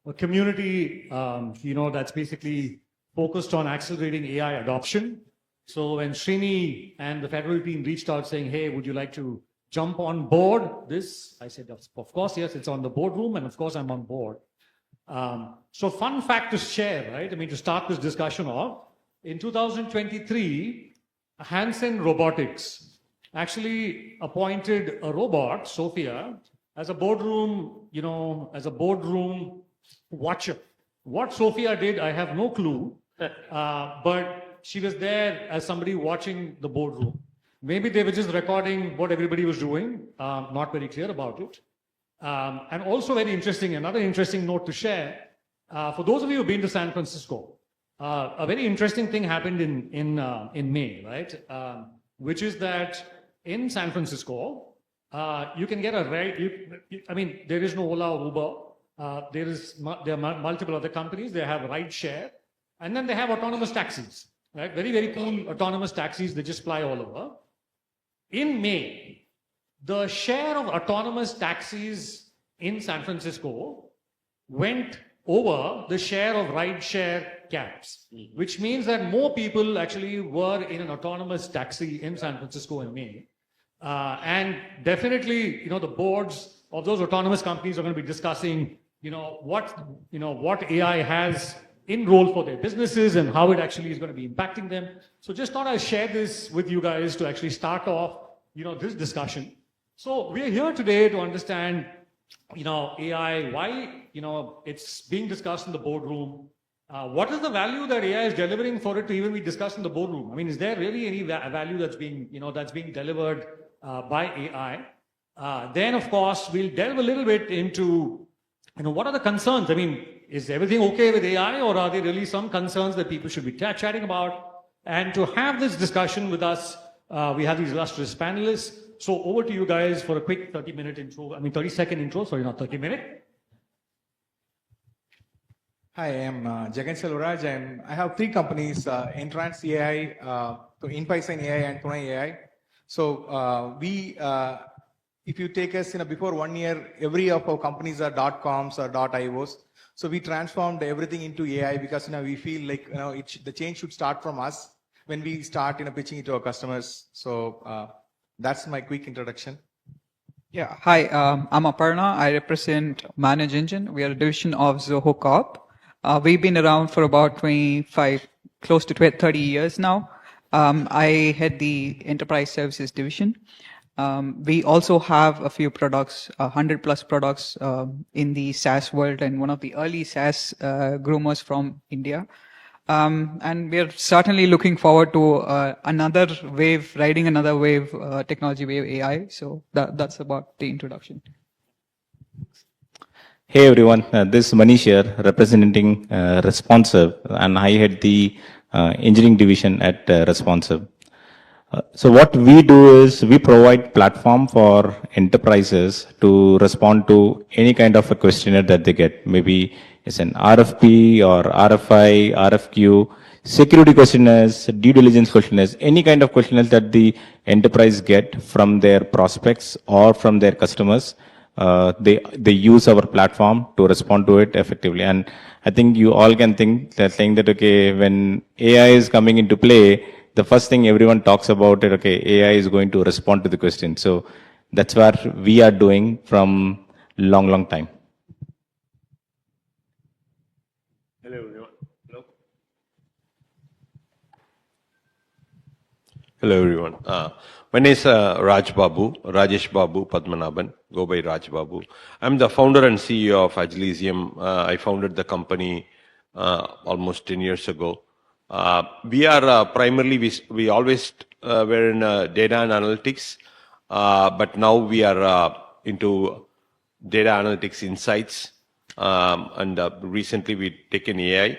a community, that's basically focused on accelerating AI adoption. So when Srini and the federal team reached out saying, hey, would you like to jump on board this? I said, of course, yes, it's on the boardroom, and of course I'm on board. So fun fact to share, right? I mean, to start this discussion off, in 2023, Hansen Robotics actually appointed a robot, Sophia, as a boardroom, watcher. What Sophia did, I have no clue, but she was there as somebody watching the boardroom. Maybe they were just recording what everybody was doing, not very clear about it. And also very interesting, another interesting note to share, for those of you who've been to San Francisco, a very interesting thing happened in May, right? Which is that in San Francisco, you can get a ride. There is no Ola or Uber. There are multiple other companies. They have ride share, and then they have autonomous taxis, right? Very, very cool autonomous taxis. They just fly all over. In May, the share of autonomous taxis in San Francisco went over the share of ride share cabs, which means that more people actually were in an autonomous taxi in San Francisco in May. And definitely, the boards of those autonomous companies are going to be discussing, what AI has in role for their businesses and how it actually is going to be impacting them. So just thought I'd share this with you guys to actually start off, this discussion. So we're here today to understand, AI, why, it's being discussed in the boardroom. What is the value that AI is delivering for it to even be discussed in the boardroom? I mean, is there really any value that's being delivered by AI? Then, of course, we'll delve a little bit into, what are the concerns? I mean, is everything okay with AI, or are there really some concerns that people should be chatting about? And to have this discussion with us, we have these illustrious panelists. So over to you guys for a quick 30-second intro, sorry, not 30-minute. Hi, I'm Jagan Selvaraj. I have three companies, Entrance AI, Inpaisan AI, and Tunai AI. So if you take us, before 1 year, every of our companies are .coms or .ios. So we transformed everything into AI because we feel like the change should start from us when we start pitching it to our customers. So that's my quick introduction. Yeah, hi, I'm Aparna. I represent Manage Engine. We are a division of Zoho Corp. We've been around for about 25, close to 30 years now. I head the Enterprise Services Division. We also have a few products, 100 plus products in the SaaS world, and one of the early SaaS groomers from India. And we're certainly looking forward to riding another wave, technology wave AI. So that's about the introduction. Hey everyone, this is Manish here, representing Responsive, and I head the engineering division at Responsive. So what we do is we provide platform for enterprises to respond to any kind of a questionnaire that they get. Maybe it's an RFP or RFI, RFQ, security questionnaires, due diligence questionnaires, any kind of questionnaires that the enterprise get from their prospects or from their customers. They use our platform to respond to it effectively. And I think you all can think that saying that, okay, when AI is coming into play, the first thing everyone talks about it, okay, AI is going to respond to the question. So that's what we are doing from long time. Hello everyone. Hello everyone. My name is Raj Babu, Rajesh Babu Padmanabhan, go by Raj Babu. I'm the founder and CEO of Agilisium. I founded the company almost 10 years ago. We are primarily, we always were in data and analytics, but now we are into data analytics insights, and recently we taken AI,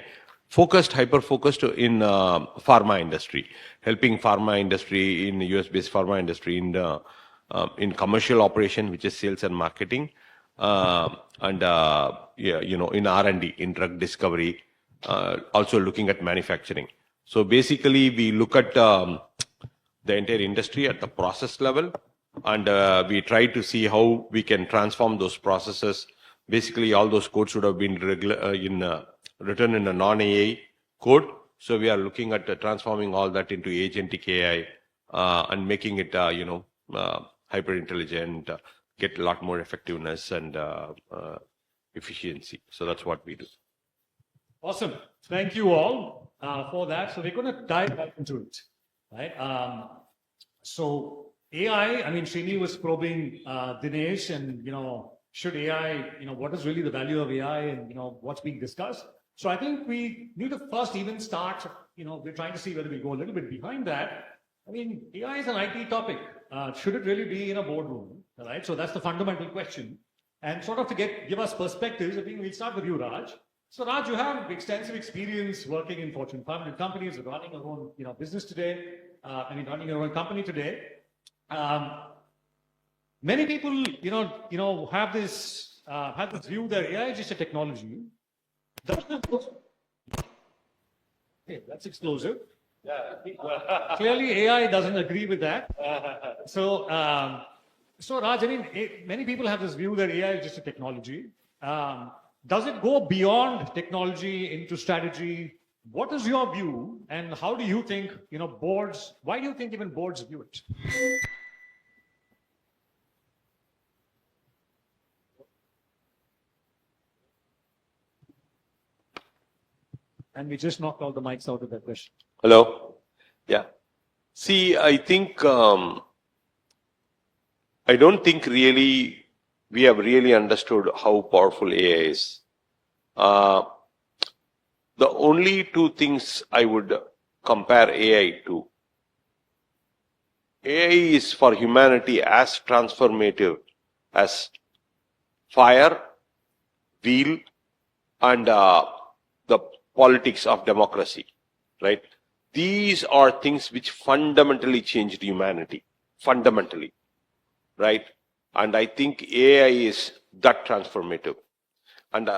hyper-focused in pharma industry, helping pharma industry in US-based pharma industry in commercial operation, which is sales and marketing, and in R&D, in drug discovery, also looking at manufacturing. So basically, we look at the entire industry at the process level, and we try to see how we can transform those processes basically all those codes would have been written in a non-AI code. So we are looking at transforming all that into agentic AI and making it, hyper intelligent, get a lot more effectiveness and efficiency. So that's what we do. Awesome. Thank you all for that. So we're going to dive right into it, right? So AI, I mean, Srini was probing Dinesh and, should AI, what is really the value of AI and, what's being discussed. So I think we need to first even start, we're trying to see whether we go a little bit behind that. I mean, AI is an IT topic. Should it really be in a boardroom, right? So that's the fundamental question. And sort of to give us perspectives, I think we'll start with you, Raj. So Raj, you have extensive experience working in Fortune 500 companies, running your own, business today. Running your own company today. Many people, have this view that AI is just a technology. Okay, that's explosive. Clearly, AI doesn't agree with that. So Raj, I mean, many people have this view that AI is just a technology. Does it go beyond technology into strategy? What is your view, and how do you think, boards, why do you think even boards view it? And we just knocked all the mics out of that question. Hello? Yeah. See, I think, I don't think really we have really understood how powerful AI is. The only two things I would compare AI to. AI is for humanity as transformative as fire, wheel, and the politics of democracy, right? These are things which fundamentally changed humanity, fundamentally, right? And I think AI is that transformative. And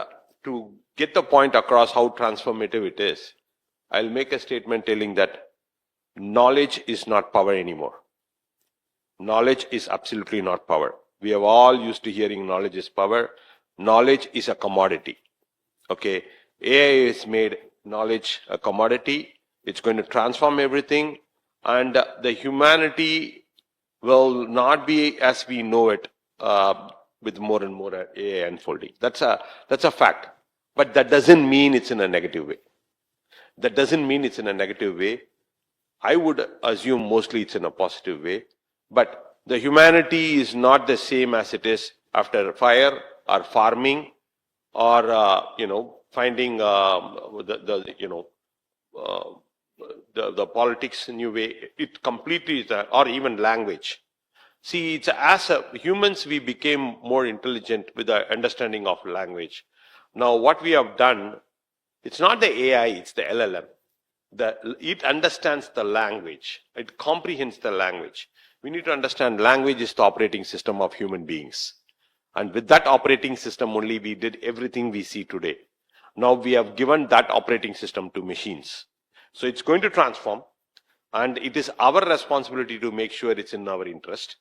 to get the point across how transformative it is, I'll make a statement telling that knowledge is not power anymore. Knowledge is absolutely not power. We have all used to hearing knowledge is power. Knowledge is a commodity. Okay, AI has made knowledge a commodity. It's going to transform everything, and the humanity will not be as we know it with more and more AI unfolding. That's a fact. But that doesn't mean it's in a negative way. That doesn't mean it's in a negative way. I would assume mostly it's in a positive way. But the humanity is not the same as it is after fire or farming or finding the politics new way. It completely is, or even language. See, it's as humans we became more intelligent with the understanding of language. Now, what we have done, it's not the AI, it's the LLM. It understands the language. It comprehends the language. We need to understand language is the operating system of human beings. And with that operating system only we did everything we see today. Now we have given that operating system to machines. So it's going to transform, and it is our responsibility to make sure it's in our interest,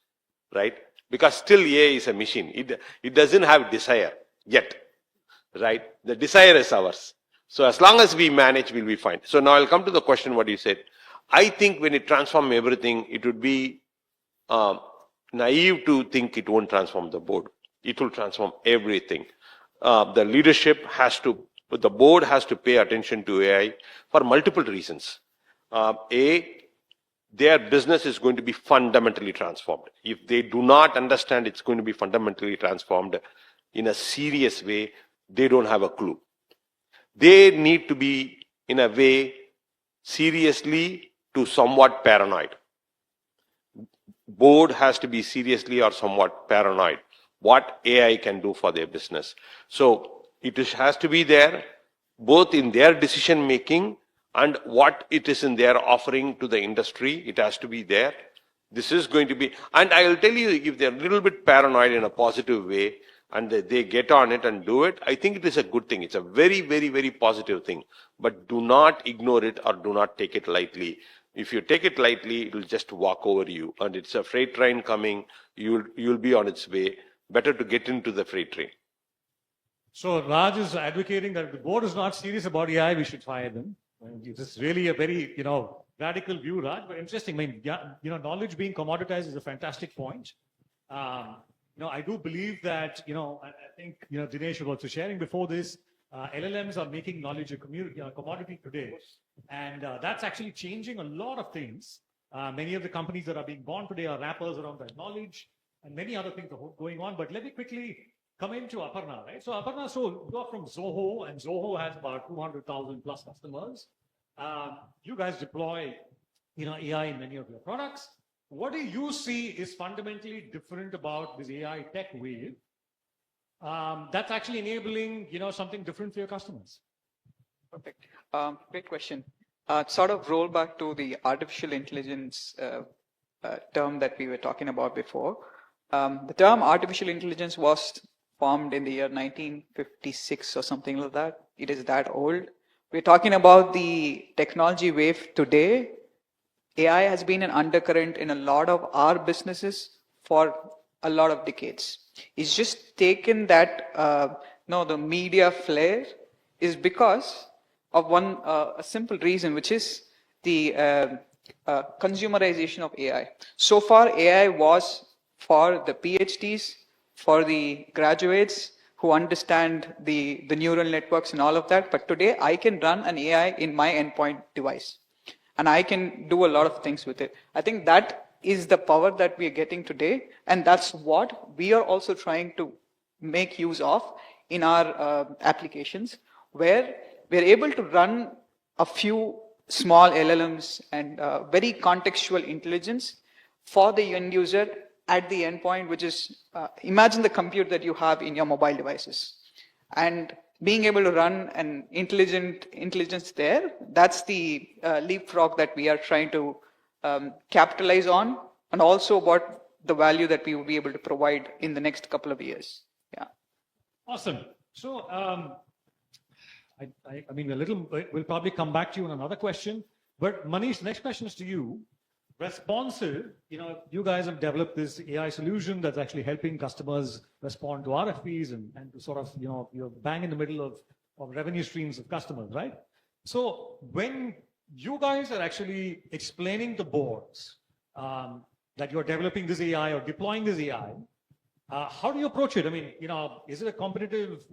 right? Because still AI is a machine. It doesn't have desire yet, right? The desire is ours. So as long as we manage, we'll be fine. So now I'll come to the question what you said. I think when it transforms everything, it would be naive to think it won't transform the board. It will transform everything. The leadership the board has to pay attention to AI for multiple reasons. Their business is going to be fundamentally transformed. If they do not understand it's going to be fundamentally transformed in a serious way, they don't have a clue. They need to be, in a way, seriously to somewhat paranoid. Board has to be seriously or somewhat paranoid what AI can do for their business. So it has to be there, both in their decision making and what it is in their offering to the industry. It has to be there. This is going to be, and I will tell you, if they're a little bit paranoid in a positive way and they get on it and do it, I think it is a good thing. It's a very, very, very positive thing. But do not ignore it or do not take it lightly. If you take it lightly, it will just walk over you. And it's a freight train coming. You'll be on its way. Better to get into the freight train. So Raj is advocating that if the board is not serious about AI, we should fire them. And this is really a very, radical view, Raj, but interesting. I mean, yeah, knowledge being commoditized is a fantastic point. I do believe that, I think, Dinesh was also sharing before this, LLMs are making knowledge a commodity today. And that's actually changing a lot of things. Many of the companies that are being born today are wrappers around that knowledge, and many other things are going on. But let me quickly come into Aparna, right? So Aparna, you are from Zoho, and Zoho has about 200,000 plus customers. You guys deploy, AI in many of your products. What do you see is fundamentally different about this AI tech wave that's actually enabling, something different for your customers? Perfect. Great question. Sort of roll back to the artificial intelligence term that we were talking about before. The term artificial intelligence was formed in the year 1956 or something like that. It is that old. We're talking about the technology wave today. AI has been an undercurrent in a lot of our businesses for a lot of decades. It's just taken that, the media flair is because of one a simple reason, which is the consumerization of AI. So far, AI was for the PhDs, for the graduates who understand the neural networks and all of that. But today, I can run an AI in my endpoint device, and I can do a lot of things with it. I think that is the power that we are getting today, and that's what we are also trying to make use of in our applications, where we're able to run a few small LLMs and very contextual intelligence for the end user at the endpoint, which is, imagine the compute that you have in your mobile devices. And being able to run an intelligence there, that's the leapfrog that we are trying to capitalize on, and also what the value that we will be able to provide in the next couple of years. Yeah. Awesome. So, I mean, we'll probably come back to you on another question, but Manish, next question is to you. Responsive, you guys have developed this AI solution that's actually helping customers respond to RFPs and to sort of, you're bang in the middle of revenue streams of customers, right? So when you guys are actually explaining to boards that you're developing this AI or deploying this AI, how do you approach it? I mean, is it a competitive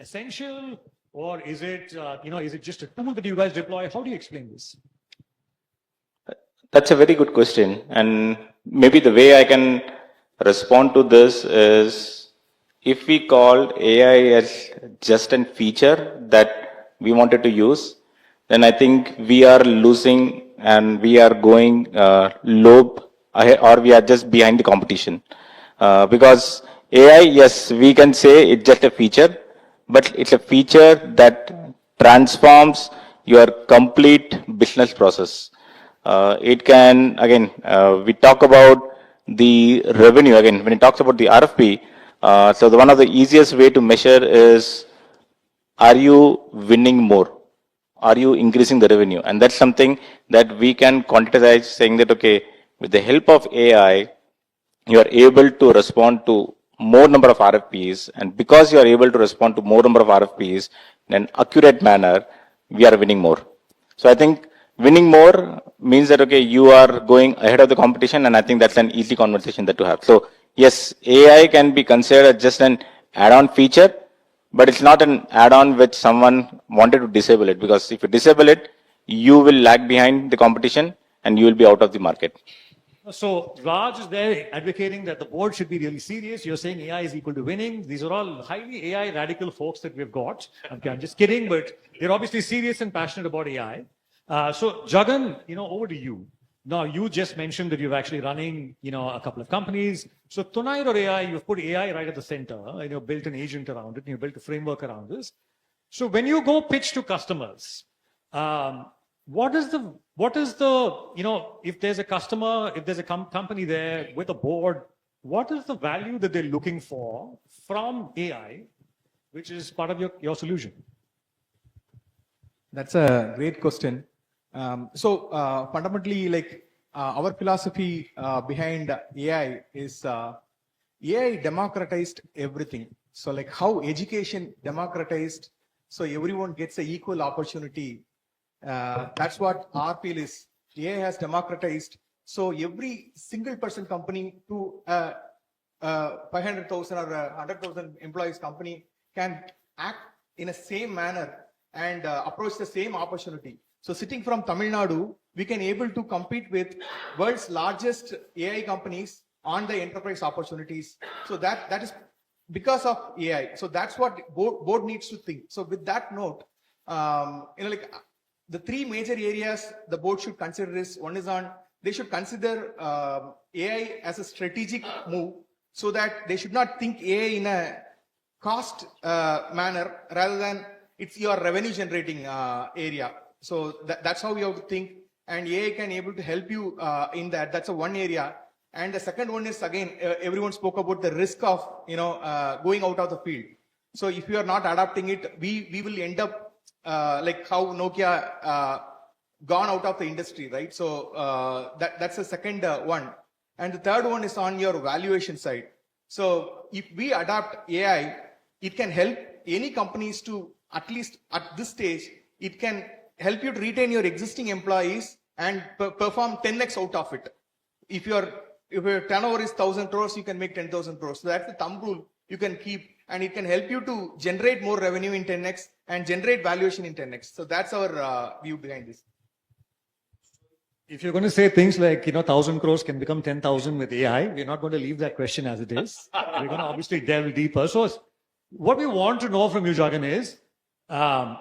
essential, or is it, is it just a tool that you guys deploy? How do you explain this? That's a very good question. And maybe the way I can respond to this is, if we call AI as just a feature that we wanted to use, then I think we are losing and we are going low ahead, or we are just behind the competition. Because AI, yes, we can say it's just a feature, but it's a feature that transforms your complete business process. It can, again, we talk about the revenue, again, when it talks about the RFP, so one of the easiest way to measure is, are you winning more? Are you increasing the revenue? And that's something that we can quantize, saying that, okay, with the help of AI, you are able to respond to more number of RFPs, and because you are able to respond to more number of RFPs in an accurate manner, we are winning more. So I think winning more means that, okay, you are going ahead of the competition, and I think that's an easy conversation that to have. So yes, AI can be considered just an add-on feature, but it's not an add-on which someone wanted to disable it, because if you disable it, you will lag behind the competition and you will be out of the market. So Raj is there advocating that the board should be really serious. You're saying AI is equal to winning. These are all highly AI radical folks that we've got. Okay, I'm just kidding, but they're obviously serious and passionate about AI. So Jagan, over to you. Now, you just mentioned that you're actually running, a couple of companies. So tonight or AI, you've put AI right at the center, and you've built an agent around it, and you've built a framework around this. So when you go pitch to customers, what is the, if there's a customer, if there's a company there with a board, what is the value that they're looking for from AI, which is part of your solution? That's a great question. So fundamentally, like our philosophy behind AI is AI democratized everything. So like how education democratized, so everyone gets an equal opportunity. That's what our feel is. AI has democratized. So every single person company to 500,000 or 100,000 employees company can act in a same manner and approach the same opportunity. So sitting from Tamil Nadu, we can able to compete with world's largest AI companies on the enterprise opportunities. So that is because of AI. So that's what board needs to think. So with that note, like the three major areas the board should consider is, one is on, they should consider AI as a strategic move, so that they should not think AI in a cost manner rather than it's your revenue generating area. So that's how you have to think, and AI can able to help you in that. That's a one area. And the second one is, again, everyone spoke about the risk of going out of the field. So if you are not adapting it, we will end up like how Nokia gone out of the industry, right? So that's the second one. And the third one is on your valuation side. So if we adapt AI, it can help any companies to, at least at this stage, it can help you to retain your existing employees and perform 10x out of it. If your turnover is 1,000 crores, you can make 10,000 crores. So that's the thumb rule you can keep, and it can help you to generate more revenue in 10x and generate valuation in 10x. So that's our view behind this. If you're going to say things like, 1,000 crores can become 10,000 with AI, we're not going to leave that question as it is. We're going to obviously delve deeper. So what we want to know from you, Jagan, is, one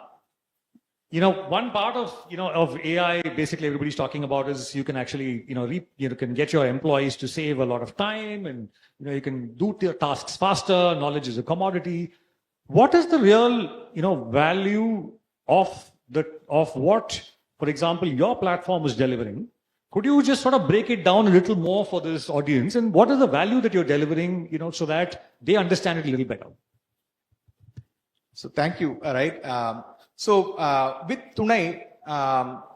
part of AI, basically everybody's talking about is you can actually, you can get your employees to save a lot of time, and, you can do their tasks faster. Knowledge is a commodity. What is the real, value of what, for example, your platform is delivering? Could you just sort of break it down a little more for this audience? And what is the value that you're delivering, so that they understand it a little better? So thank you. All right. So with Tunai,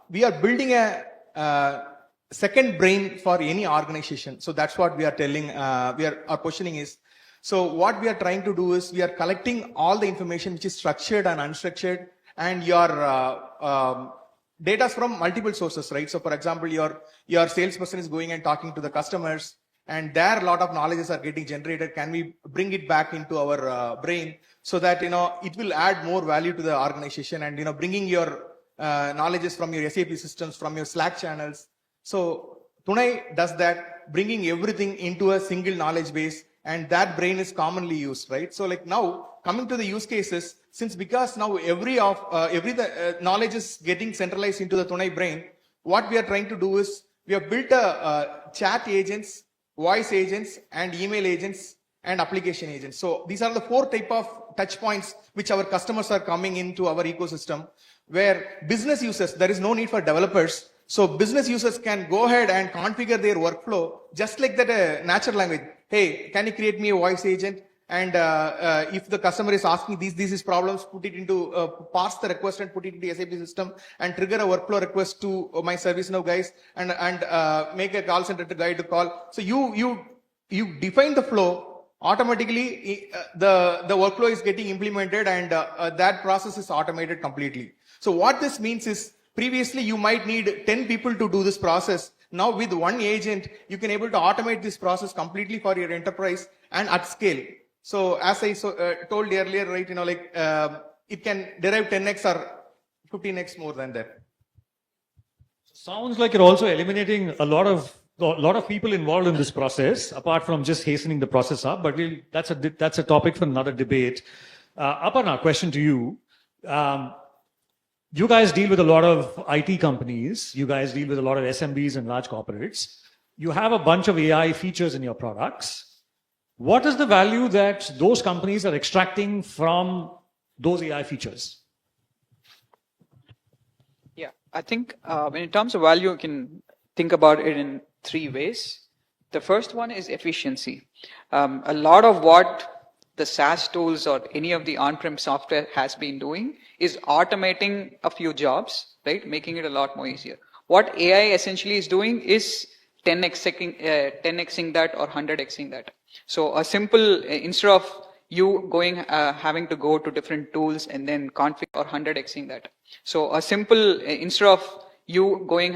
we are building a second brain for any organization. So that's what we are telling. Our positioning is. So what we are trying to do is we are collecting all the information which is structured and unstructured, and your data from multiple sources, right? So for example, your salesperson is going and talking to the customers, and there a lot of knowledges are getting generated. Can we bring it back into our brain so that it will add more value to the organization, and bringing your knowledges from your SAP systems, from your Slack channels. So Tunai does that, bringing everything into a single knowledge base, and that brain is commonly used, right? So like now coming to the use cases, because now every knowledge is getting centralized into the Tunai brain, what we are trying to do is we have built a chat agents, voice agents, and email agents, and application agents. So these are the 4 type of touch points which our customers are coming into our ecosystem, where business users, there is no need for developers. So business users can go ahead and configure their workflow just like that natural language. Hey, can you create me a voice agent? And if the customer is asking these problems, put it into, parse the request and put it into the SAP system, and trigger a workflow request to my ServiceNow guys, and make a call center guy to call. So you define the flow, automatically the workflow is getting implemented, and that process is automated completely. So what this means is, previously you might need 10 people to do this process. Now with one agent, you can able to automate this process completely for your enterprise and at scale. So as I told earlier, right, it can derive 10x or 15x more than that. Sounds like you're also eliminating a lot of people involved in this process, apart from just hastening the process up. But that's a topic for another debate. Aparna, question to you. You guys deal with a lot of IT companies. You guys deal with a lot of SMBs and large corporates. You have a bunch of AI features in your products. What is the value that those companies are extracting from those AI features? Yeah, I think in terms of value, you can think about it in 3 ways. The first one is efficiency. A lot of what the SaaS tools or any of the on-prem software has been doing is automating a few jobs, right? Making it a lot more easier. What AI essentially is doing is 10xing that or 100xing that. So a simple, instead of you going, having to go to different tools and then configure or 100xing that. So a simple, instead of you going,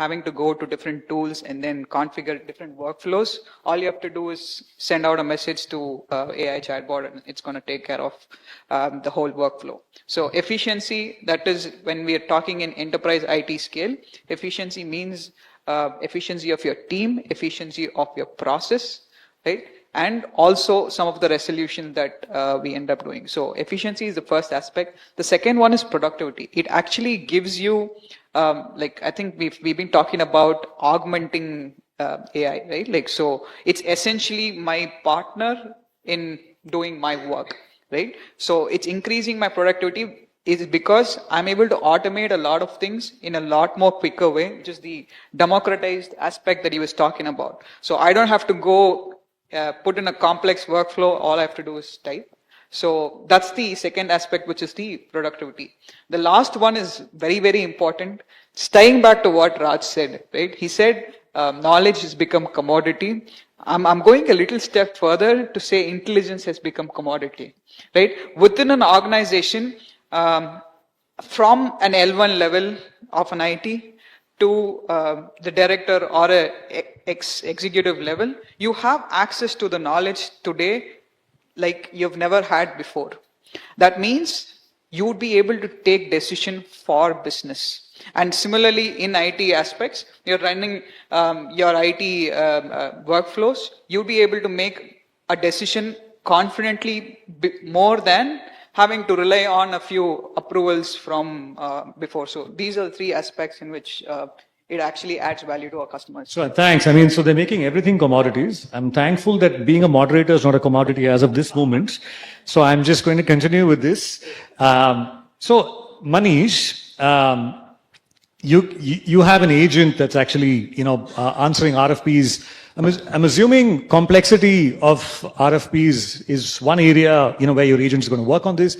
having to go to different tools and then configure different workflows, all you have to do is send out a message to AI chatbot and it's going to take care of the whole workflow. So efficiency, that is when we are talking in enterprise IT scale, efficiency means efficiency of your team, efficiency of your process, right? And also some of the resolution that we end up doing. So efficiency is the first aspect. The second one is productivity. It actually gives you, like I think we've been talking about augmenting AI, right? Like, so it's essentially my partner in doing my work, right? So it's increasing my productivity is because I'm able to automate a lot of things in a lot more quicker way, which is the democratized aspect that he was talking about. So I don't have to go put in a complex workflow, all I have to do is type. So that's the second aspect, which is the productivity. The last one is very, very important. Staying back to what Raj said, right? He said knowledge has become commodity. I'm going a little step further to say intelligence has become commodity, right? Within an organization, from an L1 level of an IT to the director or a executive level, you have access to the knowledge today like you've never had before. That means you would be able to take decision for business. And similarly in IT aspects, you're running your IT workflows, you'll be able to make a decision confidently more than having to rely on a few approvals from before. So these are the three aspects in which it actually adds value to our customers. So thanks. I mean, so they're making everything commodities. I'm thankful that being a moderator is not a commodity as of this moment. So I'm just going to continue with this. So Manish, you have an agent that's actually, answering RFPs. I'm assuming complexity of RFPs is one area, where your agent is going to work on this.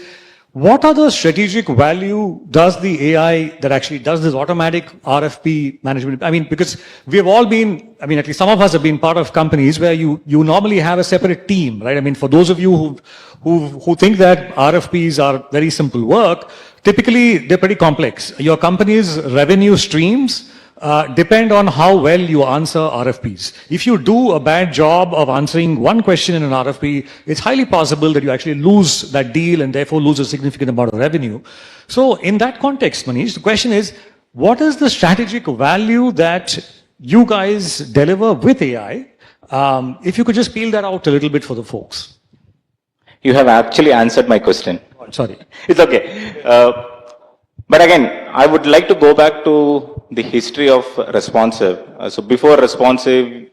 What other strategic value does the AI that actually does this automatic RFP management? I mean, because we have all been, at least some of us have been part of companies where you normally have a separate team, right? I mean, for those of you who think that RFPs are very simple work, typically they're pretty complex. Your company's revenue streams depend on how well you answer RFPs. If you do a bad job of answering one question in an RFP, it's highly possible that you actually lose that deal and therefore lose a significant amount of revenue. So in that context, Manish, the question is, what is the strategic value that you guys deliver with AI? If you could just peel that out a little bit for the folks. You have actually answered my question. Sorry. It's okay. But again, I would like to go back to the history of responsive. So before responsive,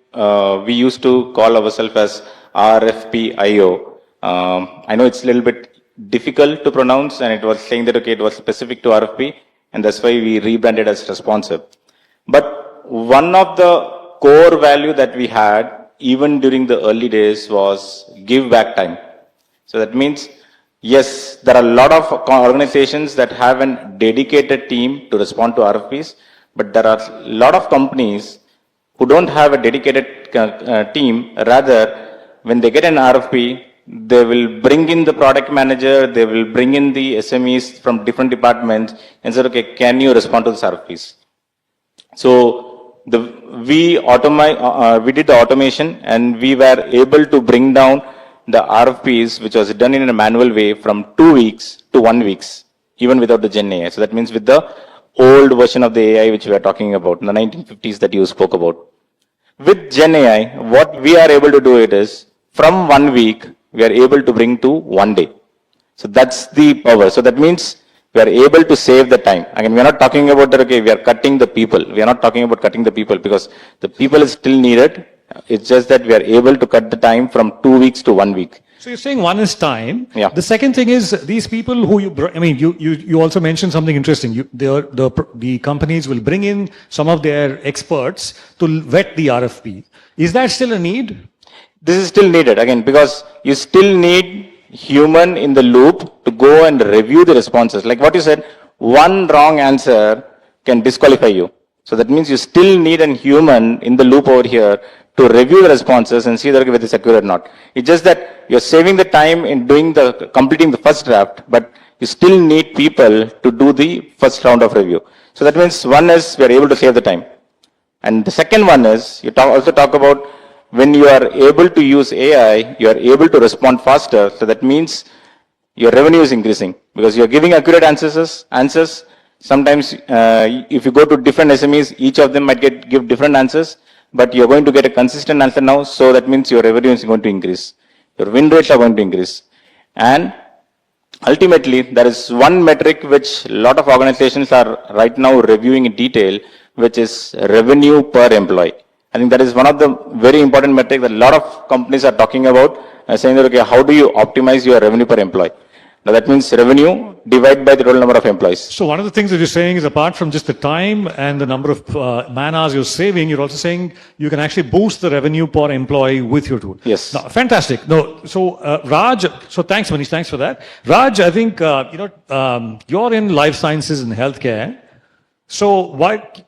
we used to call ourselves as RFPIO. I know it's a little bit difficult to pronounce, and it was saying that, okay, it was specific to RFP, and that's why we rebranded as responsive. But one of the core value that we had, even during the early days, was give back time. So that means, yes, there are a lot of organizations that have a dedicated team to respond to RFPs, but there are a lot of companies who don't have a dedicated team. Rather, when they get an RFP, they will bring in the product manager, they will bring in the SMEs from different departments and say, okay, can you respond to these RFPs? So we did the automation, and we were able to bring down the RFPs, which was done in a manual way, from 2 weeks to 1 week, even without the Gen AI. So that means with the old version of the AI, which we are talking about, in the 1950s that you spoke about. With Gen AI, what we are able to do it is, from 1 week, we are able to bring to 1 day. So that's the power. So that means we are able to save the time. Again, we are not talking about that, okay, we are cutting the people. We are not talking about cutting the people, because the people is still needed. It's just that we are able to cut the time from 2 weeks to 1 week. So you're saying one is time. Yeah. The second thing is these people who you also mentioned something interesting. The companies will bring in some of their experts to vet the RFP. Is that still a need? This is still needed, again, because you still need human in the loop to go and review the responses. Like what you said, one wrong answer can disqualify you. So that means you still need a human in the loop over here to review the responses and see whether it's accurate or not. It's just that you're saving the time in completing the first draft, but you still need people to do the first round of review. So that means one is we are able to save the time. And the second one is also talk about when you are able to use AI, you are able to respond faster. So that means your revenue is increasing because you're giving accurate answers. Sometimes if you go to different SMEs, each of them might give different answers, but you're going to get a consistent answer now. So that means your revenue is going to increase. Your win rates are going to increase. And ultimately, there is one metric which a lot of organizations are right now reviewing in detail, which is revenue per employee. I think that is one of the very important metrics that a lot of companies are talking about, saying that, okay, how do you optimize your revenue per employee? Now that means revenue divided by the total number of employees. So one of the things that you're saying is apart from just the time and the number of man hours you're saving, you're also saying you can actually boost the revenue per employee with your tool. Yes. No, fantastic. No, so Raj, so thanks Manish, thanks for that. Raj, I think, you're in life sciences and healthcare. So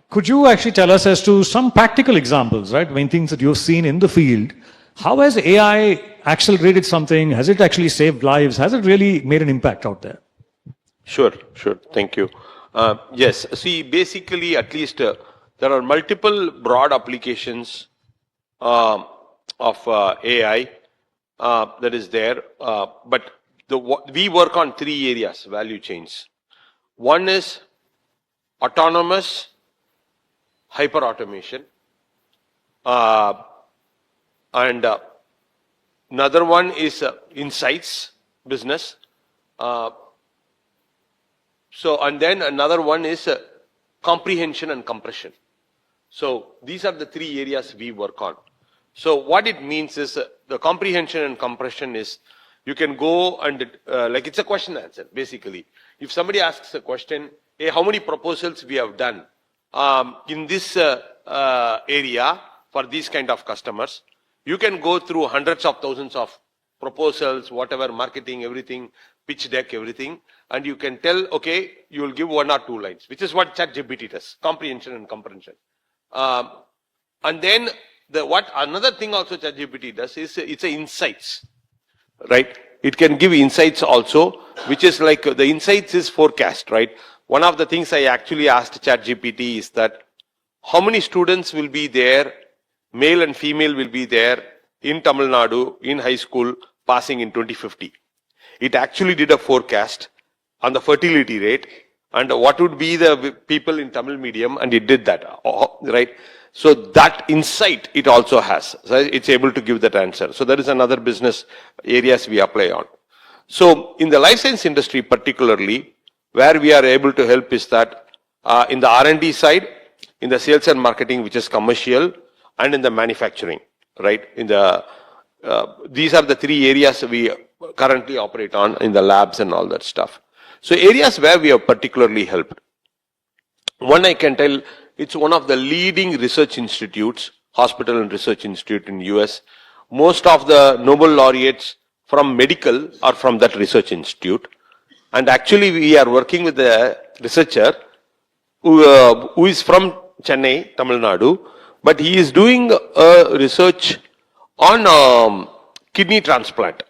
could you actually tell us as to some practical examples, right? When things that you've seen in the field, how has AI accelerated something? Has it actually saved lives? Has it really made an impact out there? Sure. Thank you. Yes. See, basically, at least there are multiple broad applications of AI that is there. But we work on three areas, value chains. One is autonomous hyper-automation. And another one is insights business. And then another one is comprehension and compression. So these are the three areas we work on. So what it means is the comprehension and compression is you can go and like it's a question answer basically. If somebody asks a question, hey, how many proposals we have done in this area for these kind of customers, you can go through hundreds of thousands of proposals, whatever, marketing, everything, pitch deck, everything, and you can tell, okay, you will give 1 or 2 lines, which is what ChatGPT does, comprehension and comprehension. And then another thing also ChatGPT does is it's a insights, right? It can give insights also, which is like the insights is forecast, right? One of the things I actually asked ChatGPT is that how many students will be there, male and female will be there in Tamil Nadu in high school passing in 2050. It actually did a forecast on the fertility rate and what would be the people in Tamil medium, and it did that, right? So that insight it also has. So it's able to give that answer. So there is another business areas we apply on. So in the life science industry particularly, where we are able to help is that in the R&D side, in the sales and marketing, which is commercial, and in the manufacturing, right? These are the three areas we currently operate on in the labs and all that stuff. So areas where we have particularly helped. One I can tell, it's one of the leading research institutes, hospital and research institute in US. Most of the Nobel laureates from medical are from that research institute. And actually we are working with a researcher who is from Chennai, Tamil Nadu, but he is doing research on kidney transplant.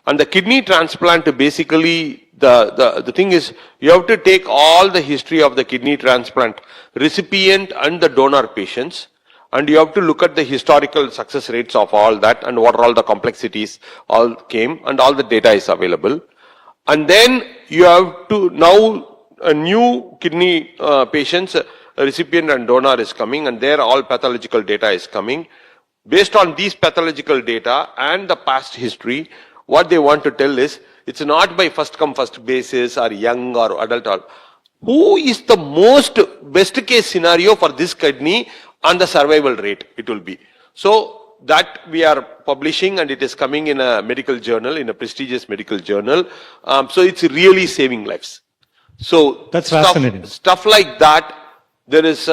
And the kidney transplant basically, the thing is, you have to take all the history of the kidney transplant recipient and the donor patients, and you have to look at the historical success rates of all that and what are all the complexities all came, and all the data is available. And then you have to now a new kidney patients, recipient and donor is coming, and there all pathological data is coming. Based on these pathological data and the past history, what they want to tell is, it's not by first come first basis or young or adult. Who is the most best case scenario for this kidney and the survival rate it will be. So that we are publishing, and it is coming in a medical journal, in a prestigious medical journal. So it's really saving lives. So that's fascinating. Stuff like that. There is,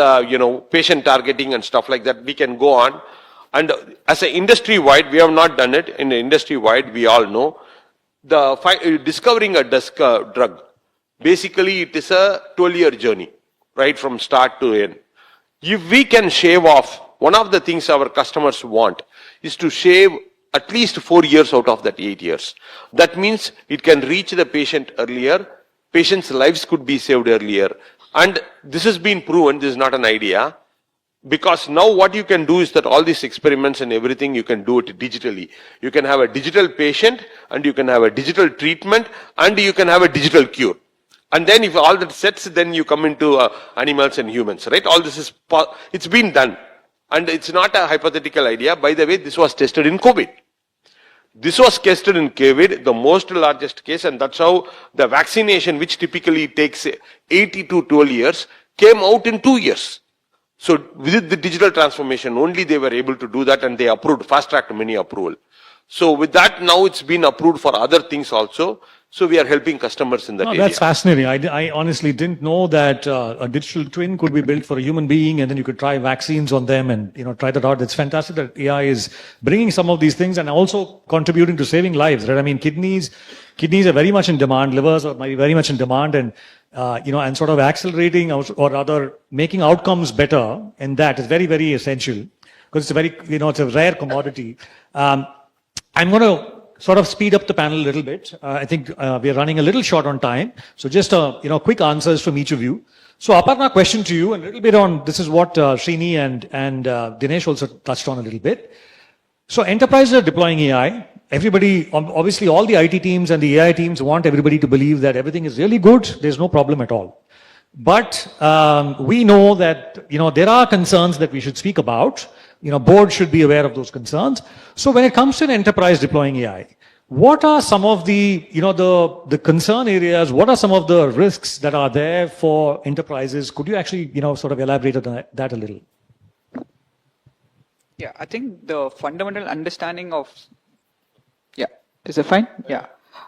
patient targeting and stuff like that. We can go on. And as an industry-wide, we have not done it. In the industry-wide, we all know, discovering a drug, basically it is a 12-year journey, right, from start to end. If we can shave off, one of the things our customers want is to shave at least 4 years out of that 8 years. That means it can reach the patient earlier, patients' lives could be saved earlier. And this has been proven, this is not an idea, because now what you can do is that all these experiments and everything, you can do it digitally. You can have a digital patient, and you can have a digital treatment, and you can have a digital cure. And then if all that sets, then you come into animals and humans, right? All this is, it's been done. And it's not a hypothetical idea. By the way, this was tested in COVID. This was tested in COVID, the most largest case, and that's how the vaccination, which typically takes 80 to 12 years, came out in 2 years. So with the digital transformation, only they were able to do that, and they approved, fast-tracked many approval. So with that, now it's been approved for other things also. So we are helping customers in that area. That's fascinating. I honestly didn't know that a digital twin could be built for a human being, and then you could try vaccines on them and try that out. It's fantastic that AI is bringing some of these things and also contributing to saving lives, right? I mean, kidneys are very much in demand, livers are very much in demand, and and sort of accelerating or rather making outcomes better, and that is very, very essential because it's a very it's a rare commodity. I'm going to sort of speed up the panel a little bit. I think we are running a little short on time. So just quick answers from each of you. So Aparna, question to you, and a little bit on this is what Srini and Dinesh also touched on a little bit. So enterprises are deploying AI. Everybody, obviously all the IT teams and the AI teams want everybody to believe that everything is really good. There's no problem at all. But we know that there are concerns that we should speak about. Board should be aware of those concerns. So when it comes to an enterprise deploying AI, what are some of the the concern areas? What are some of the risks that are there for enterprises? Could you actually sort of elaborate on that a little? Yeah, I think the fundamental understanding of is it fine? Yeah.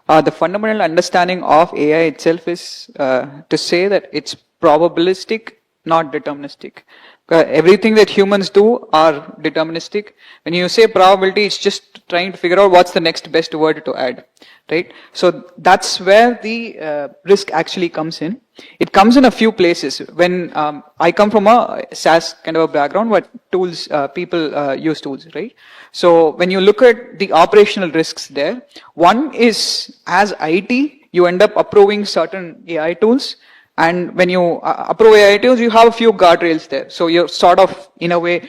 The fundamental understanding of AI itself is to say that it's probabilistic, not deterministic. Everything that humans do are deterministic. When you say probability, it's just trying to figure out what's the next best word to add, right? So that's where the risk actually comes in. It comes in a few places. When I come from a SaaS kind of a background where tools, people use tools, right? So when you look at the operational risks there, one is as IT, you end up approving certain AI tools. And when you approve AI tools, you have a few guardrails there. So you're sort of, in a way,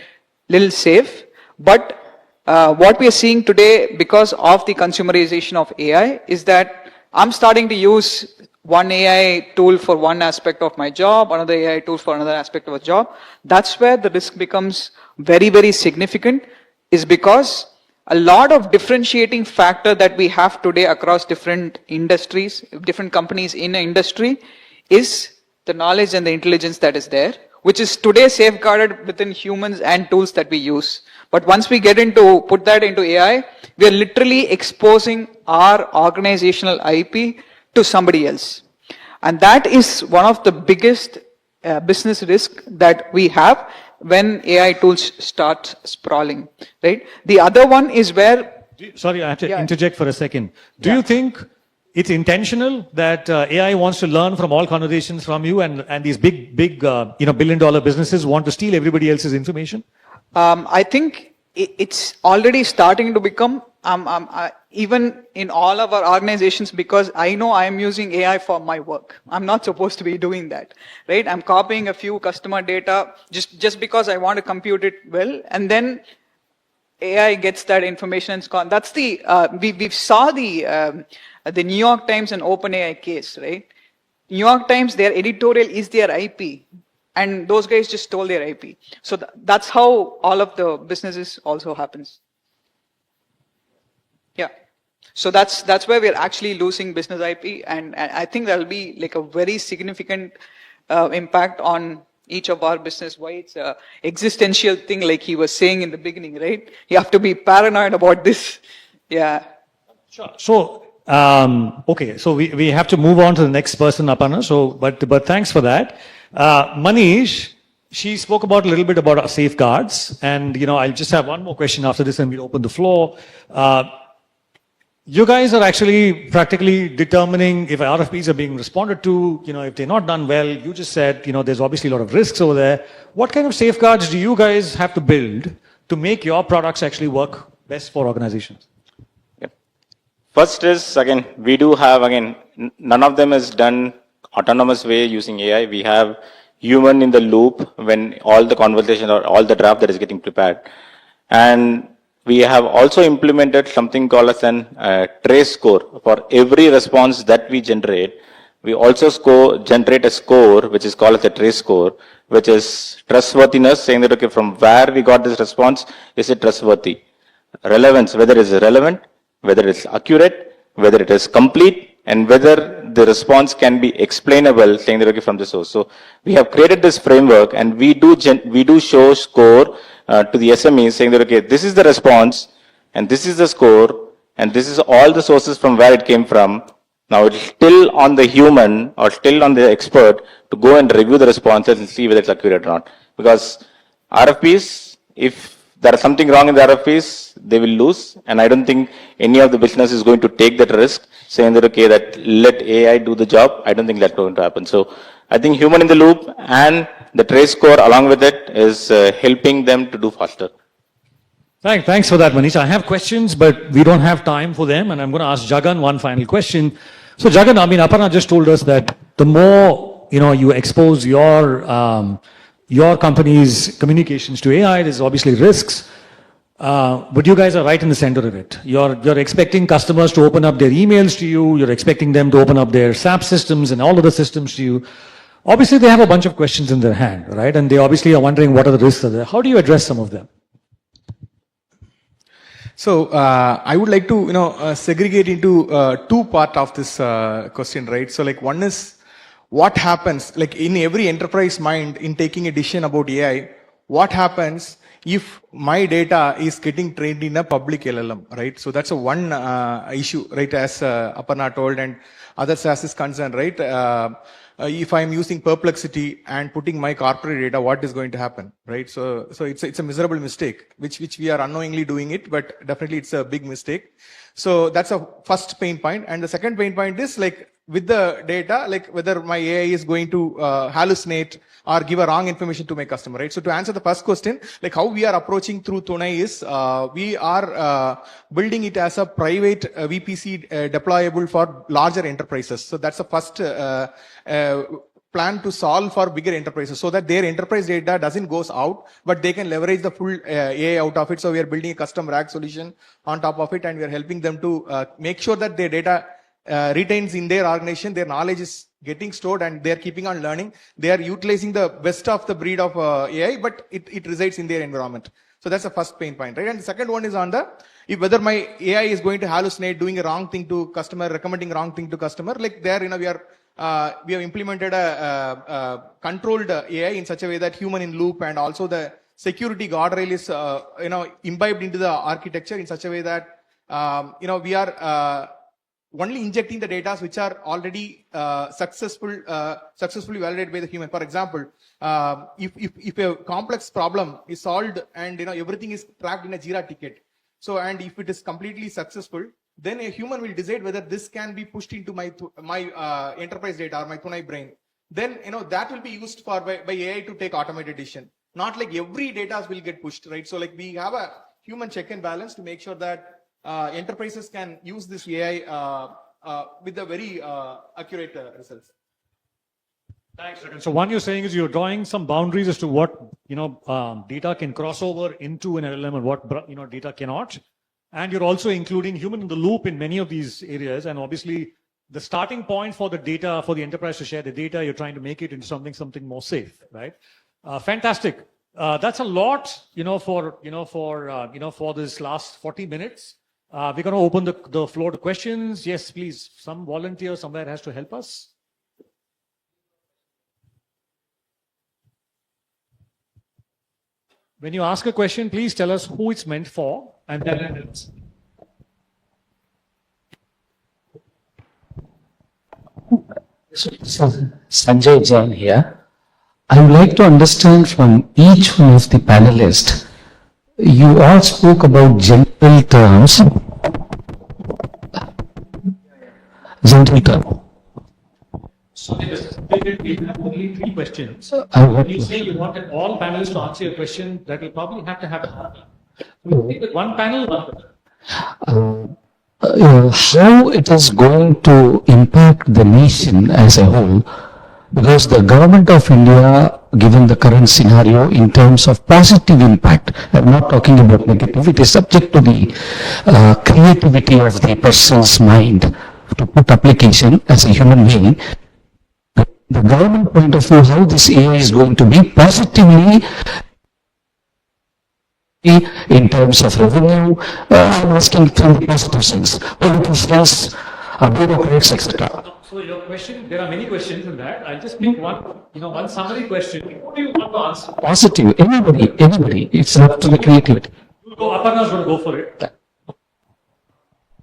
little safe. But what we are seeing today, because of the consumerization of AI, is that I'm starting to use one AI tool for one aspect of my job, another AI tool for another aspect of a job. That's where the risk becomes very, very significant, is because a lot of differentiating factor that we have today across different industries, different companies in an industry, is the knowledge and the intelligence that is there, which is today safeguarded within humans and tools that we use. But once we get into, put that into AI, we are literally exposing our organizational IP to somebody else. And that is one of the biggest business risk that we have when AI tools start sprawling, right? The other one is where... Sorry, I have to interject for a second. Do you think it's intentional that AI wants to learn from all conversations from you, and these big billion-dollar businesses want to steal everybody else's information? I think it's already starting to become, even in all of our organizations, because I know I'm using AI for my work. I'm not supposed to be doing that, right? I'm copying a few customer data just because I want to compute it well, and then AI gets that information and it's gone. That's the, we saw the New York Times and OpenAI case, right? New York Times, their editorial is their IP. And those guys just stole their IP. So that's how all of the businesses also happens. Yeah. So that's where we're actually losing business IP. And I think that'll be like a very significant impact on each of our business. Why it's a existential thing, like he was saying in the beginning, right? You have to be paranoid about this. Yeah. Sure. So, okay. So we have to move on to the next person, Aparna. So, but thanks for that. Manish, she spoke about a little bit about our safeguards, and I'll just have one more question after this, and we'll open the floor. You guys are actually practically determining if RFPs are being responded to. If they're not done well, you just said there's obviously a lot of risks over there. What kind of safeguards do you guys have to build to make your products actually work best for organizations? First is, again, we do have, again, none of them is done autonomous way using AI. We have human in the loop when all the conversation or all the draft that is getting prepared. And we have also implemented something called as an trace score. For every response that we generate, we also generate a score, which is called as a trace score, which is trustworthiness, saying that, okay, from where we got this response, is it trustworthy? Relevance, whether it is relevant, whether it's accurate, whether it is complete, and whether the response can be explainable, saying that, okay, from the source. So we have created this framework, and we do show score to the SMEs, saying that, okay, this is the response, and this is the score, and this is all the sources from where it came from. Now it's still on the human or still on the expert to go and review the responses and see whether it's accurate or not. Because RFPs, if there is something wrong in the RFPs, they will lose. And I don't think any of the business is going to take that risk, saying that, okay, that let AI do the job. I don't think that's going to happen. So I think human in the loop and the trace score along with it is helping them to do faster. Thanks for that, Manish. I have questions, but we don't have time for them. And I'm going to ask Jagan one final question. So Jagan, I mean, Aparna just told us that the more, you expose your company's communications to AI, there's obviously risks. But you guys are right in the center of it. You're expecting customers to open up their emails to you. You're expecting them to open up their SAP systems and all of the systems to you. Obviously, they have a bunch of questions in their hand, right? And they obviously are wondering what are the risks are there. How do you address some of them? So I would like to segregate into two part of this question, right? So like one is what happens like in every enterprise mind in taking a decision about AI. What happens if my data is getting trained in a public LLM, right? So that's a one issue, right? As Aparna told and others as is concerned, right? If I'm using Perplexity and putting my corporate data, what is going to happen, right? So it's a miserable mistake, which we are unknowingly doing it, but definitely it's a big mistake. So that's a first pain point. And the second pain point is like with the data, like whether my AI is going to hallucinate or give a wrong information to my customer, right? So to answer the first question, like how we are approaching through Tunai is, we are building it as a private VPC deployable for larger enterprises. So that's the first plan to solve for bigger enterprises so that their enterprise data doesn't goes out, but they can leverage the full AI out of it. So we are building a custom RAG solution on top of it, and we are helping them to make sure that their data retains in their organization, their knowledge is getting stored and they are keeping on learning. They are utilizing the best of the breed of AI, but it resides in their environment. So that's the first pain point, right? And the second one is on if whether my AI is going to hallucinate, doing a wrong thing to customer, recommending wrong thing to customer, like there, we have implemented a controlled AI in such a way that human in loop and also the security guardrail is, imbibed into the architecture in such a way that, we are only injecting the data which are already successfully validated by the human. For example, if a complex problem is solved and everything is tracked in a Jira ticket, so and if it is completely successful, then a human will decide whether this can be pushed into my enterprise data or my Tunai brain. Then that will be used by AI to take automated decision. Not like every data will get pushed, right? So like we have a human check and balance to make sure that enterprises can use this AI with the very accurate results. Thanks, Jagan. So one you're saying is you're drawing some boundaries as to what data can cross over into an LLM and what data cannot, and you're also including human in the loop in many of these areas. And obviously, the starting point for the data for the enterprise to share the data, you're trying to make it into something more safe, right? Fantastic. That's a lot, for this last 40 minutes. We're going to open the floor to questions. Yes, please. Some volunteer somewhere has to help us. When you ask a question, please tell us who it's meant for and then it is. Sanjay Jain here. I would like to understand from each one of the panelists. You all spoke about general terms. So we have only 3 questions. When you say you wanted all panelists to answer your question, that will probably have to happen. With one panel, one question. How it is going to impact the nation as a whole, because the government of India, given the current scenario in terms of positive impact, I'm not talking about negative, it is subject to the creativity of the person's mind to put application as a human being. The government point of view, how this AI is going to be positively in terms of revenue, I'm asking from the positive sense, politicians, bureaucrats, etc. So your question, there are many questions in that. I'll just pick one, one summary question. What do you want to answer? Positive, anybody, it's up to the creativity. Aparna's going to go for it.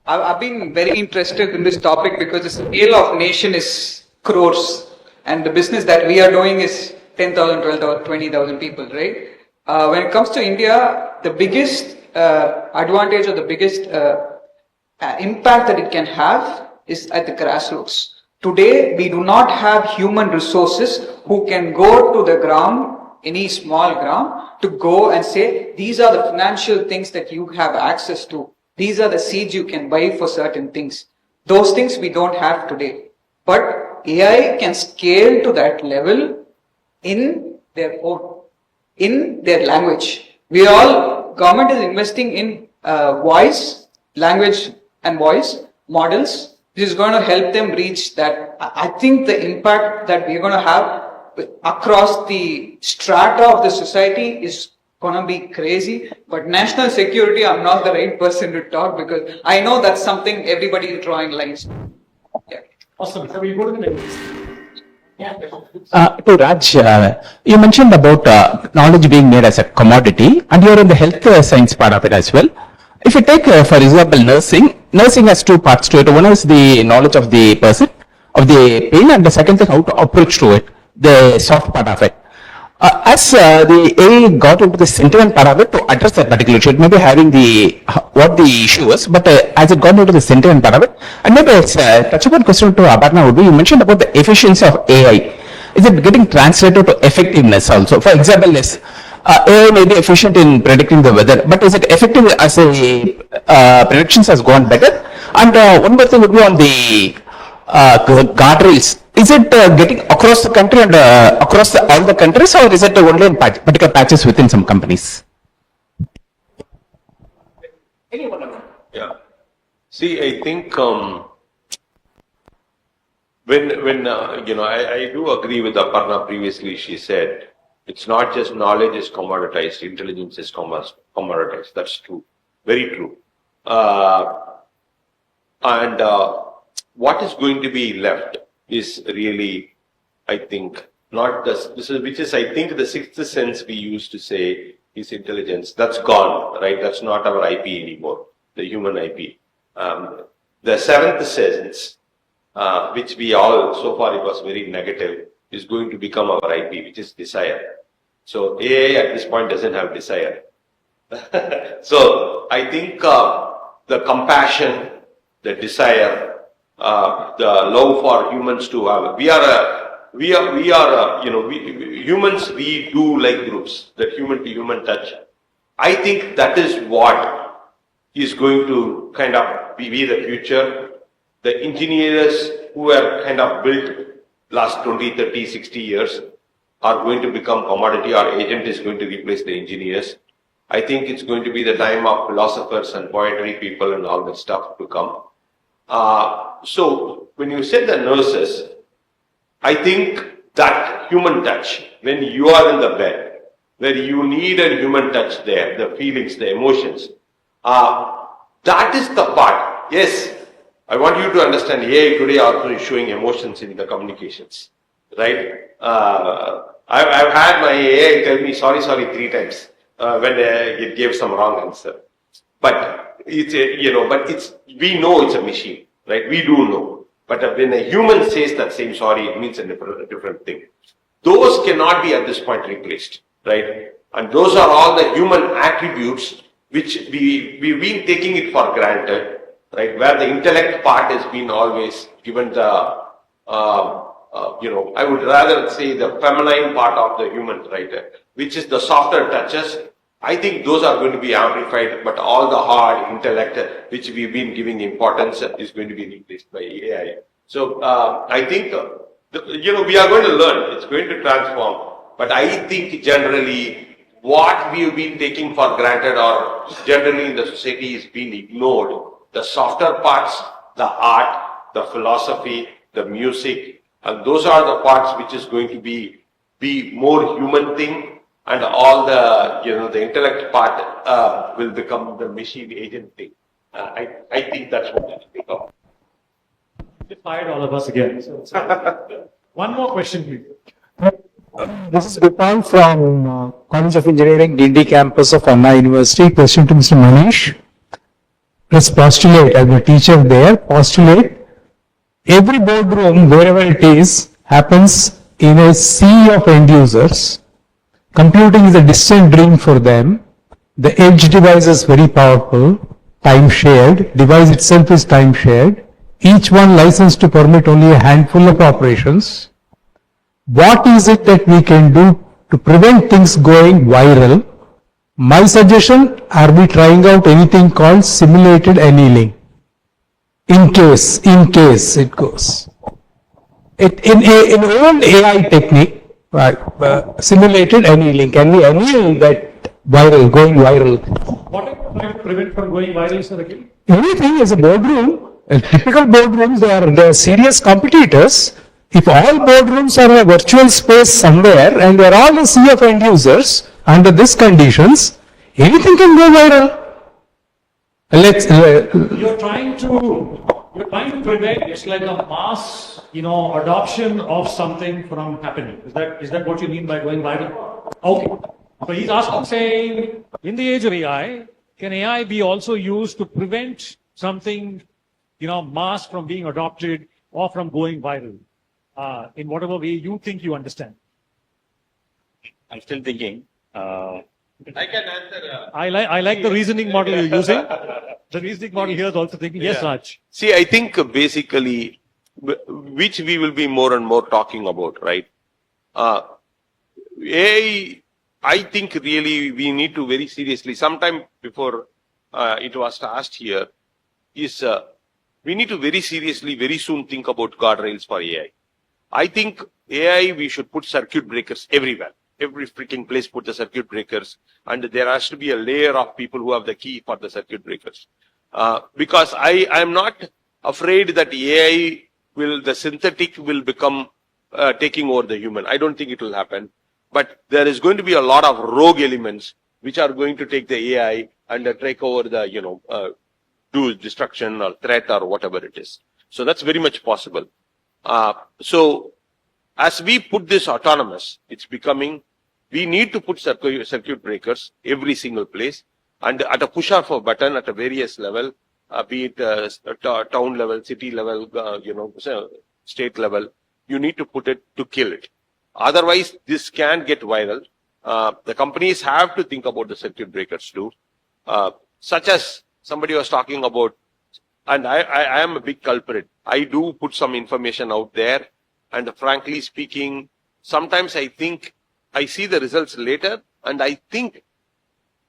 I've been very interested in this topic because the scale of nation is crores, and the business that we are doing is 10,000, 12,000, 20,000 people, right? When it comes to India, the biggest advantage or the biggest impact that it can have is at the grassroots. Today, we do not have human resources who can go to the ground, any small ground, to go and say, these are the financial things that you have access to. These are the seeds you can buy for certain things. Those things we don't have today. But AI can scale to that level in their own, in their language. Government is investing in voice, language and voice models. This is going to help them reach that. I think the impact that we're going to have across the strata of the society is going to be crazy. But national security, I'm not the right person to talk because I know that's something everybody is drawing lines. Yeah. Awesome. So we go to the next. To Raj, you mentioned about knowledge being made as a commodity, and you're in the health science part of it as well. If you take, for example, nursing has two parts to it. One is the knowledge of the person, of the pain, and the second thing, how to approach to it, the soft part of it. As the AI got into the sentiment part of it to address that particular issue, maybe having what the issue was, but as it got into the sentiment part of it, and maybe it's touch upon question to Aparna would be, you mentioned about the efficiency of AI. Is it getting translated to effectiveness also? For example, yes, AI may be efficient in predicting the weather, but is it effective as a predictions has gone better? And one more thing would be on the guardrails. Is it getting across the country and across all the countries, or is it only in particular patches within some companies? Yeah. See, I think when I do agree with Aparna previously. She said it's not just knowledge is commoditized, intelligence is commoditized. That's true, very true. And what is going to be left is really, I think, not this. Which is, I think, the sixth sense we used to say is intelligence. That's gone, right? That's not our IP anymore, the human IP. The seventh sense, which we all, so far it was very negative, is going to become our IP, which is desire. So AI at this point doesn't have desire. So I think the compassion, the desire, the love for humans to have. Humans, we do like groups, that human to human touch. I think that is what is going to kind of be the future. The engineers who were kind of built last 20, 30, 60 years are going to become commodity. Our agent is going to replace the engineers. I think it's going to be the time of philosophers and poetry people and all that stuff to come. So when you said the nurses, I think that human touch, when you are in the bed, where you need a human touch there, the feelings, the emotions, that is the part. Yes, I want you to understand AI today also is showing emotions in the communications, right? I've had my AI tell me sorry 3 times when it gave some wrong answer. But it's we know it's a machine, right? We do know. But when a human says that same sorry, it means a different thing. Those cannot be at this point replaced, right? And those are all the human attributes which we've been taking it for granted, right? Where the intellect part has been always given the, I would rather say the feminine part of the human, right? Which is the softer touches, I think those are going to be amplified, but all the hard intellect which we've been giving importance is going to be replaced by AI. So I think we are going to learn. It's going to transform. But I think generally what we have been taking for granted or generally in the society is being ignored. The softer parts, the art, the philosophy, the music, and those are the parts which is going to be more human thing, and all the the intellect part will become the machine agent thing. I think that's what it will become. You fired all of us again. One more question, please. This is Gopal from College of Engineering, Dindi campus of Anna University. Question to Mr. Manish. Let's postulate, as a teacher there, postulate every boardroom, wherever it is, happens in a sea of end users. Computing is a distant dream for them. The edge device is very powerful, time shared. Device itself is time shared. Each one licensed to permit only a handful of operations. What is it that we can do to prevent things going viral? My suggestion, are we trying out anything called simulated annealing? In case it goes. In old AI technique, simulated annealing, can we anneal that going viral? What are you trying to prevent from going viral, sir, again? Anything is a boardroom. Typical boardrooms, they are serious competitors. If all boardrooms are a virtual space somewhere and they are all a sea of end users under these conditions, anything can go viral. You're trying to prevent it's like a mass, adoption of something from happening. Is that what you mean by going viral? Okay. So he's asking, saying, in the age of AI, can AI be also used to prevent something, mass from being adopted or from going viral? In whatever way you think you understand. I'm still thinking. I can answer. I like the reasoning model you're using. The reasoning model here is also thinking, yes, Raj. See, I think basically, which we will be more and more talking about, right? AI, I think really we need to very seriously, sometime before it was asked here, is we need to very seriously, very soon think about guardrails for AI. I think AI, we should put circuit breakers everywhere. Every freaking place put the circuit breakers, and there has to be a layer of people who have the key for the circuit breakers. Because I am not afraid that AI the synthetic will become taking over the human. I don't think it will happen. But there is going to be a lot of rogue elements which are going to take the AI and take over the, do destruction or threat or whatever it is. So that's very much possible. So as we put this autonomous, it's becoming, we need to put circuit breakers every single place, and at a push of a button at a various level, be it town level, city level, state level, you need to put it to kill it. Otherwise, this can get viral. The companies have to think about the circuit breakers too, such as somebody was talking about. And I am a big culprit. I do put some information out there. And frankly speaking, sometimes I think I see the results later. And I think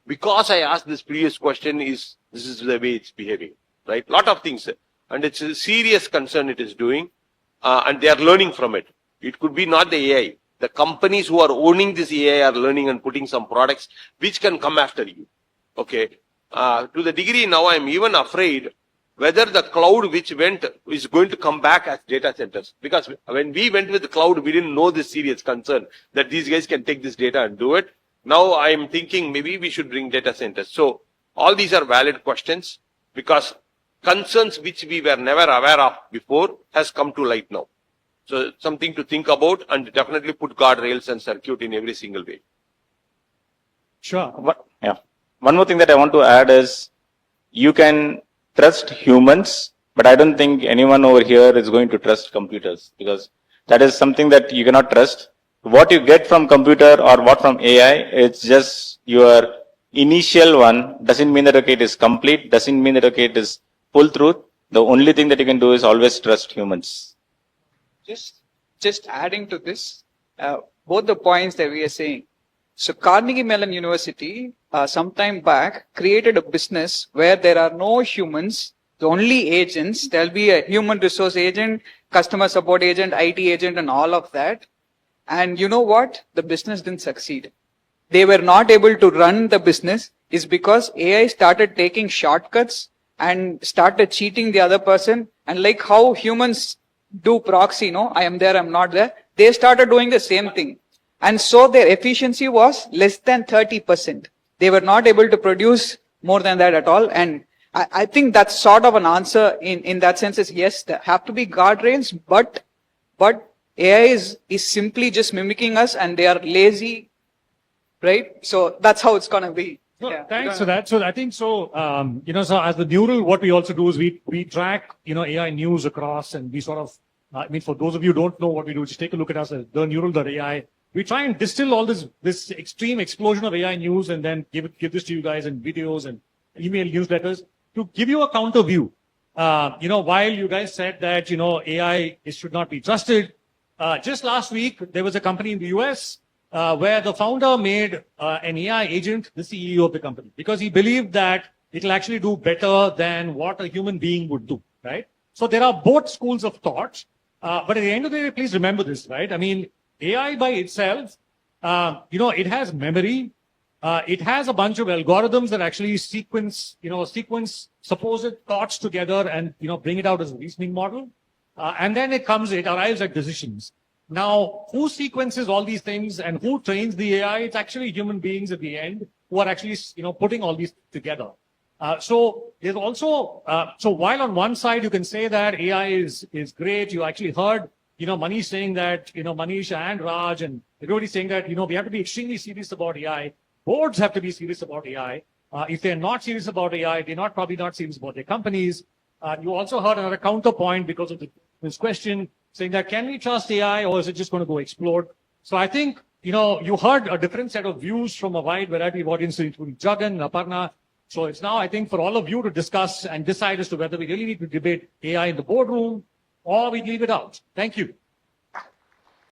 because I asked this previous question this is the way it's behaving, right? Lot of things. And it's a serious concern it is doing. And they are learning from it. It could be not the AI. The companies who are owning this AI are learning and putting some products which can come after you. Okay. To the degree now I'm even afraid whether the cloud which went is going to come back as data centers. Because when we went with the cloud, we didn't know this serious concern that these guys can take this data and do it. Now I'm thinking maybe we should bring data centers. So all these are valid questions because concerns which we were never aware of before has come to light now. So something to think about and definitely put guardrails and circuit in every single way. Sure. One more thing that I want to add is you can trust humans, but I don't think anyone over here is going to trust computers because that is something that you cannot trust. What you get from computer or what from AI, it's just your initial one. Doesn't mean that okay, it is complete. Doesn't mean that okay, it is full truth. The only thing that you can do is always trust humans. Just adding to this, both the points that we are saying. So Carnegie Mellon University, some time back, created a business where there are no humans, the only agents. There'll be a human resource agent, customer support agent, IT agent, and all of that. And you know what? The business didn't succeed. They were not able to run the business is because AI started taking shortcuts and started cheating the other person. And like how humans do proxy, no, I am there, I'm not there. They started doing the same thing. And so their efficiency was less than 30%. They were not able to produce more than that at all. And I think that's sort of an answer in that sense is yes, there have to be guardrails, but AI is simply just mimicking us and they are lazy, right? So that's how it's going to be. No, Yeah. thanks for that. So I think so, so as the neural, what we also do is we track, AI news across and we sort of, for those of you who don't know what we do, just take a look at us as the neural.ai. We try and distill all this extreme explosion of AI news and then give this to you guys in videos and email newsletters to give you a counter view. While you guys said that, AI should not be trusted, just last week, there was a company in the US where the founder made an AI agent the CEO of the company because he believed that it'll actually do better than what a human being would do, right? So there are both schools of thought, but at the end of the day, please remember this, right? AI by itself, it has memory. It has a bunch of algorithms that actually sequence supposed thoughts together and, bring it out as a reasoning model. And then it arrives at decisions. Now, who sequences all these things and who trains the AI? It's actually human beings at the end who are actually, putting all these together. So there's also, so while on one side you can say that AI is great, you actually heard, Manish saying that, Manish and Raj and everybody saying that, we have to be extremely serious about AI. Boards have to be serious about AI. If they're not serious about AI, they're probably not serious about their companies. You also heard another counterpoint because of this question saying that can we trust AI or is it just going to go explode? So I think, you heard a different set of views from a wide variety of audiences, including Jagan, Aparna. So it's now, I think, for all of you to discuss and decide as to whether we really need to debate AI in the boardroom or we leave it out. Thank you.